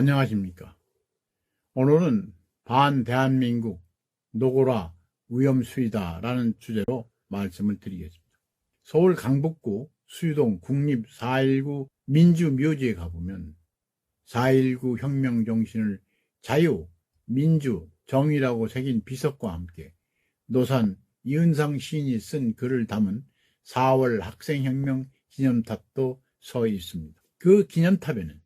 안녕하십니까. 오늘은 반대한민국 노고라 위험수위다 라는 주제로 말씀을 드리겠습니다. 서울 강북구 수유동 국립 4.19 민주묘지에 가보면 4.19 혁명 정신을 자유, 민주, 정의라고 새긴 비석과 함께 노산 이은상 시인이 쓴 글을 담은 4월 학생혁명 기념탑도 서 있습니다. 그 기념탑에는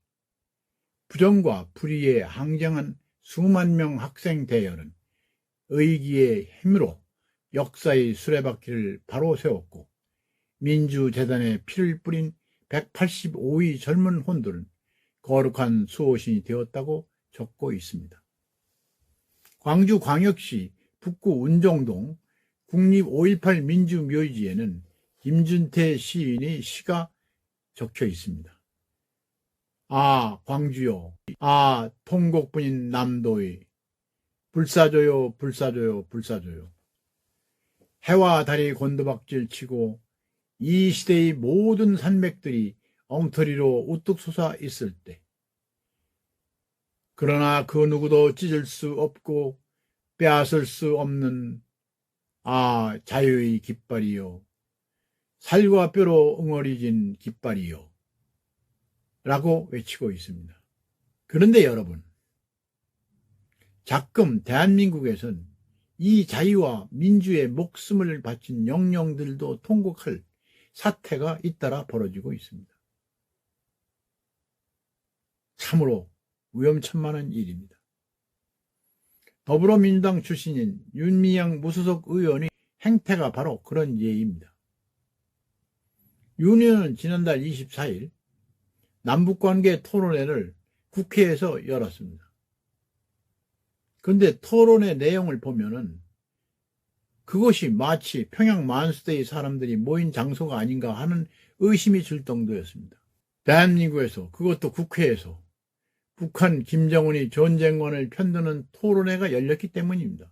부정과 불의에 항쟁한 수만 명 학생 대열은 의기의 힘으로 역사의 수레바퀴를 바로 세웠고, 민주재단에 피를 뿌린 185위 젊은 혼들은 거룩한 수호신이 되었다고 적고 있습니다. 광주광역시 북구 운정동 국립 5.18 민주묘지에는 김준태 시인의 시가 적혀 있습니다. 아 광주요, 아 통곡뿐인 남도의 불사조요 불사조요 불사조요. 해와 달이 곤두박질 치고 이 시대의 모든 산맥들이 엉터리로 우뚝 솟아 있을 때, 그러나 그 누구도 찢을 수 없고 빼앗을 수 없는 아 자유의 깃발이요, 살과 뼈로 응어리진 깃발이요 라고 외치고 있습니다. 그런데 여러분, 가끔 대한민국에선 이 자유와 민주의 목숨을 바친 영령들도 통곡할 사태가 잇따라 벌어지고 있습니다. 참으로 위험천만한 일입니다. 더불어민주당 출신인 윤미향 무소속 의원의 행태가 바로 그런 예입니다. 윤 의원은 지난달 24일 남북관계 토론회를 국회에서 열었습니다. 그런데 토론회 내용을 보면은 그것이 마치 평양 만수대의 사람들이 모인 장소가 아닌가 하는 의심이 들 정도였습니다. 대한민국에서, 그것도 국회에서 북한 김정은이 전쟁관을 편드는 토론회가 열렸기 때문입니다.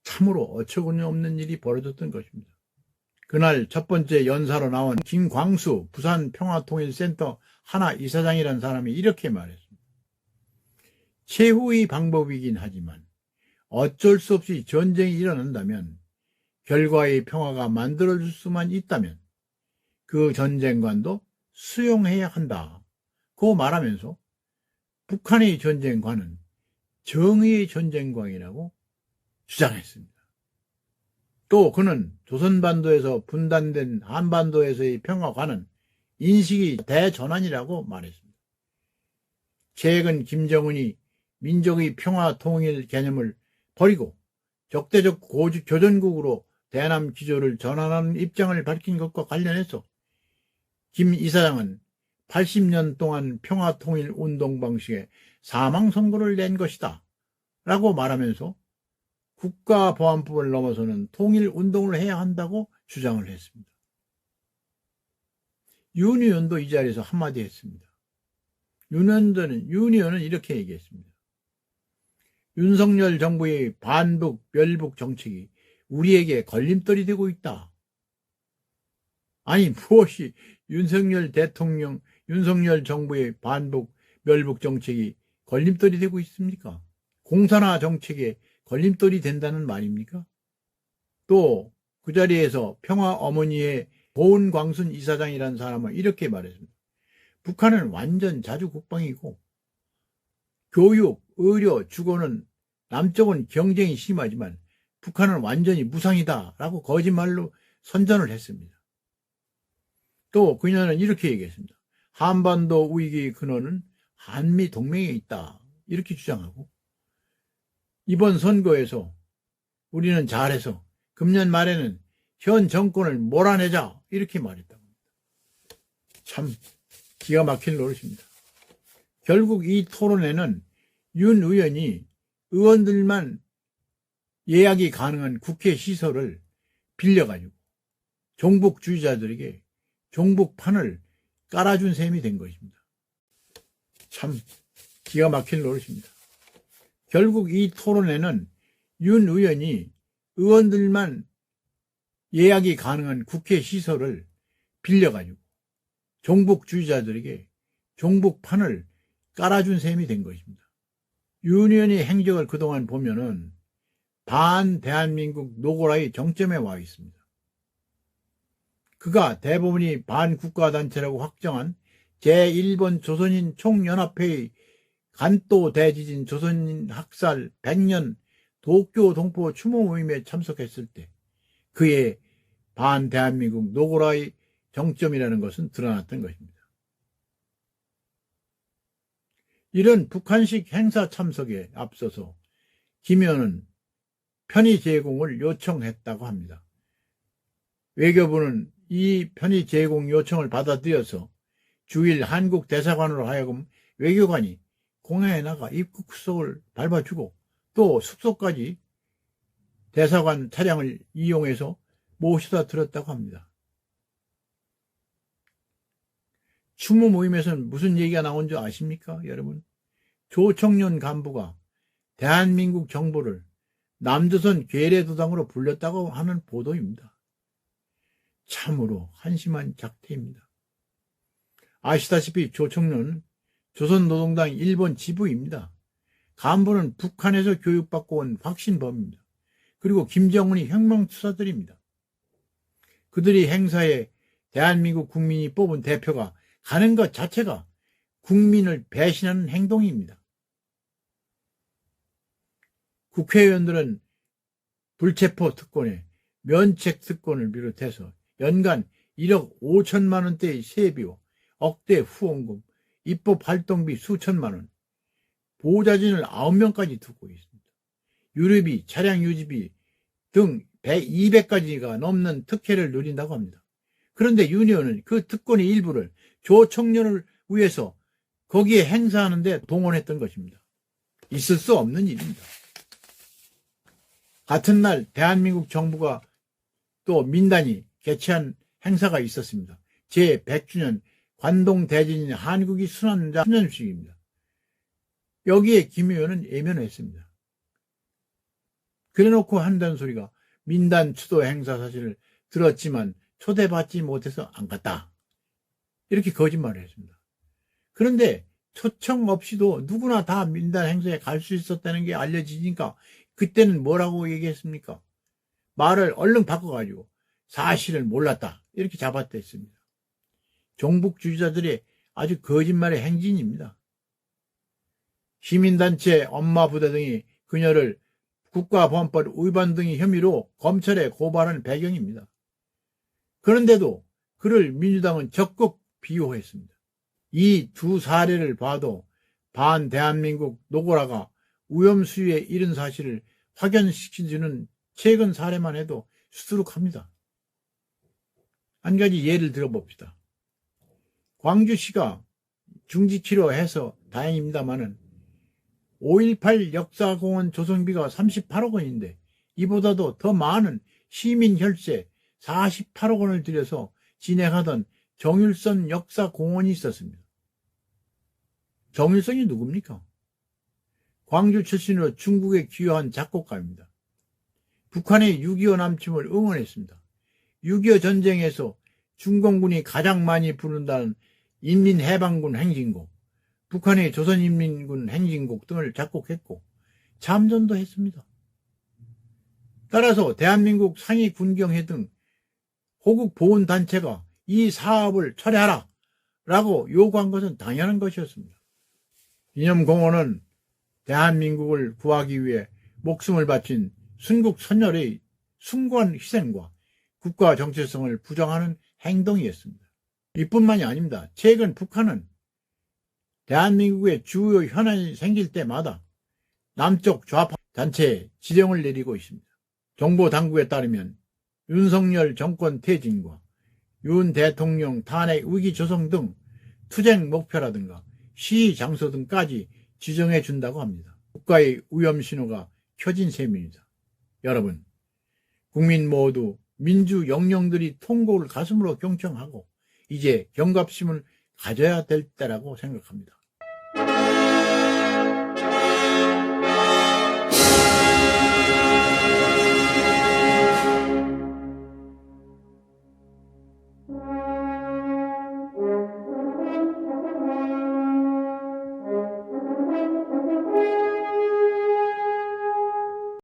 참으로 어처구니 없는 일이 벌어졌던 것입니다. 그날 첫 번째 연사로 나온 김광수 부산 평화통일센터 하나 이사장이라는 사람이 이렇게 말했습니다. 최후의 방법이긴 하지만 어쩔 수 없이 전쟁이 일어난다면, 결과의 평화가 만들어질 수만 있다면 그 전쟁관도 수용해야 한다고 말하면서 북한의 전쟁관은 정의의 전쟁관이라고 주장했습니다. 또 그는 조선반도에서 분단된 한반도에서의 평화관은 인식이 대전환이라고 말했습니다. 최근 김정은이 민족의 평화 통일 개념을 버리고 적대적 교전국으로 대남 기조를 전환하는 입장을 밝힌 것과 관련해서 김 이사장은 80년 동안 평화 통일 운동 방식에 사망 선고를 낸 것이다 라고 말하면서 국가보안법을 넘어서는 통일운동을 해야 한다고 주장을 했습니다. 윤 의원도 이 자리에서 한마디 했습니다. 윤 의원은 이렇게 얘기했습니다. 윤석열 정부의 반북, 멸북 정책이 우리에게 걸림돌이 되고 있다. 아니, 무엇이 윤석열 정부의 반북, 멸북 정책이 걸림돌이 되고 있습니까? 공산화 정책에 걸림돌이 된다는 말입니까? 또 그 자리에서 평화 어머니의 고은광순 이사장이라는 사람은 이렇게 말했습니다. 북한은 완전 자주국방이고 교육, 의료, 주거는 남쪽은 경쟁이 심하지만 북한은 완전히 무상이다 라고 거짓말로 선전을 했습니다. 또 그녀는 이렇게 얘기했습니다. 한반도 위기의 근원은 한미동맹에 있다 이렇게 주장하고, 이번 선거에서 우리는 잘해서 금년 말에는 현 정권을 몰아내자 이렇게 말했다고 합니다. 참 기가 막힐 노릇입니다. 결국 이 토론회는 윤 의원이 의원들만 예약이 가능한 국회 시설을 빌려가지고 종북주의자들에게 종북판을 깔아준 셈이 된 것입니다. 참 기가 막힐 노릇입니다. 결국 이 토론회는 윤 의원이 의원들만 예약이 가능한 국회 시설을 빌려가지고 종북주의자들에게 종북판을 깔아준 셈이 된 것입니다. 윤희원의 행적을 그동안 보면은 반대한민국 노고라의 정점에 와 있습니다. 그가 대부분이 반국가단체라고 확정한 제1번 조선인 총연합회의 간도 대지진 조선인 학살 100년 도쿄 동포 추모 모임에 참석했을 때 그의 반대한민국 노고라의 정점이라는 것은 드러났던 것입니다. 이런 북한식 행사 참석에 앞서서 김현은 편의 제공을 요청했다고 합니다. 외교부는 이 편의 제공 요청을 받아들여서 주일 한국 대사관으로 하여금 외교관이 공항에 나가 입국석을 밟아주고 또 숙소까지 대사관 차량을 이용해서 모셔다 드렸다고 합니다. 추모 모임에서는 무슨 얘기가 나온 줄 아십니까, 여러분? 조청년 간부가 대한민국 정부를 남조선 괴뢰도당으로 불렸다고 하는 보도입니다. 참으로 한심한 작태입니다. 아시다시피 조청년은 조선노동당 일본 지부입니다. 간부는 북한에서 교육받고 온 확신범입니다. 그리고 김정은이 혁명투사들입니다. 그들이 행사에 대한민국 국민이 뽑은 대표가 가는 것 자체가 국민을 배신하는 행동입니다. 국회의원들은 불체포 특권에 면책 특권을 비롯해서 연간 1억 5천만 원대의 세비와 억대 후원금, 입법 활동비 수천만 원, 보좌진을 9명까지 두고 있습니다. 유류비, 차량 유지비 등 200가지가 넘는 특혜를 누린다고 합니다. 그런데 윤희원은 그 특권의 일부를 조청년을 위해서 거기에 행사하는 데 동원했던 것입니다. 있을 수 없는 일입니다. 같은 날 대한민국 정부가 또 민단이 개최한 행사가 있었습니다. 제100주년 관동 대진인 한국이 순환자 기념식입니다. 여기에 김 의원은 예면했습니다. 그래놓고 한다는 소리가 민단 추도 행사 사실을 들었지만 초대받지 못해서 안 갔다. 이렇게 거짓말을 했습니다. 그런데 초청 없이도 누구나 다 민단 행사에 갈 수 있었다는 게 알려지니까 그때는 뭐라고 얘기했습니까? 말을 얼른 바꿔가지고 사실을 몰랐다. 이렇게 잡아댔습니다. 종북주의자들의 아주 거짓말의 행진입니다. 시민단체, 엄마부대 등이 그녀를 국가보안법 위반 등의 혐의로 검찰에 고발한 배경입니다. 그런데도 그를 민주당은 적극 비호했습니다. 이 두 사례를 봐도 반대한민국 노고라가 오염수위에 이른 사실을 확연시켜주는 최근 사례만 해도 수두룩합니다. 한 가지 예를 들어봅시다. 광주시가 중지키로 해서 다행입니다만은 5.18 역사공원 조성비가 38억 원인데 이보다도 더 많은 시민 혈세 48억 원을 들여서 진행하던 정일선 역사공원이 있었습니다. 정일선이 누굽니까? 광주 출신으로 중국에 귀화한 작곡가입니다. 북한의 6.25 남침을 응원했습니다. 6.25 전쟁에서 중공군이 가장 많이 부른다는 인민해방군 행진곡, 북한의 조선인민군 행진곡 등을 작곡했고 참전도 했습니다. 따라서 대한민국 상위군경회 등 호국보훈단체가 이 사업을 철회하라 라고 요구한 것은 당연한 것이었습니다. 기념공원은 대한민국을 구하기 위해 목숨을 바친 순국 선열의 숭고한 희생과 국가 정체성을 부정하는 행동이었습니다. 이뿐만이 아닙니다. 최근 북한은 대한민국의 주요 현안이 생길 때마다 남쪽 좌파 단체에 지령을 내리고 있습니다. 정보당국에 따르면 윤석열 정권 퇴진과 윤 대통령 탄핵 위기 조성 등 투쟁 목표라든가 시위 장소 등까지 지정해 준다고 합니다. 국가의 위험 신호가 켜진 셈입니다. 여러분, 국민 모두 민주 영령들이 통곡을 가슴으로 경청하고 이제 경각심을 가져야 될 때라고 생각합니다.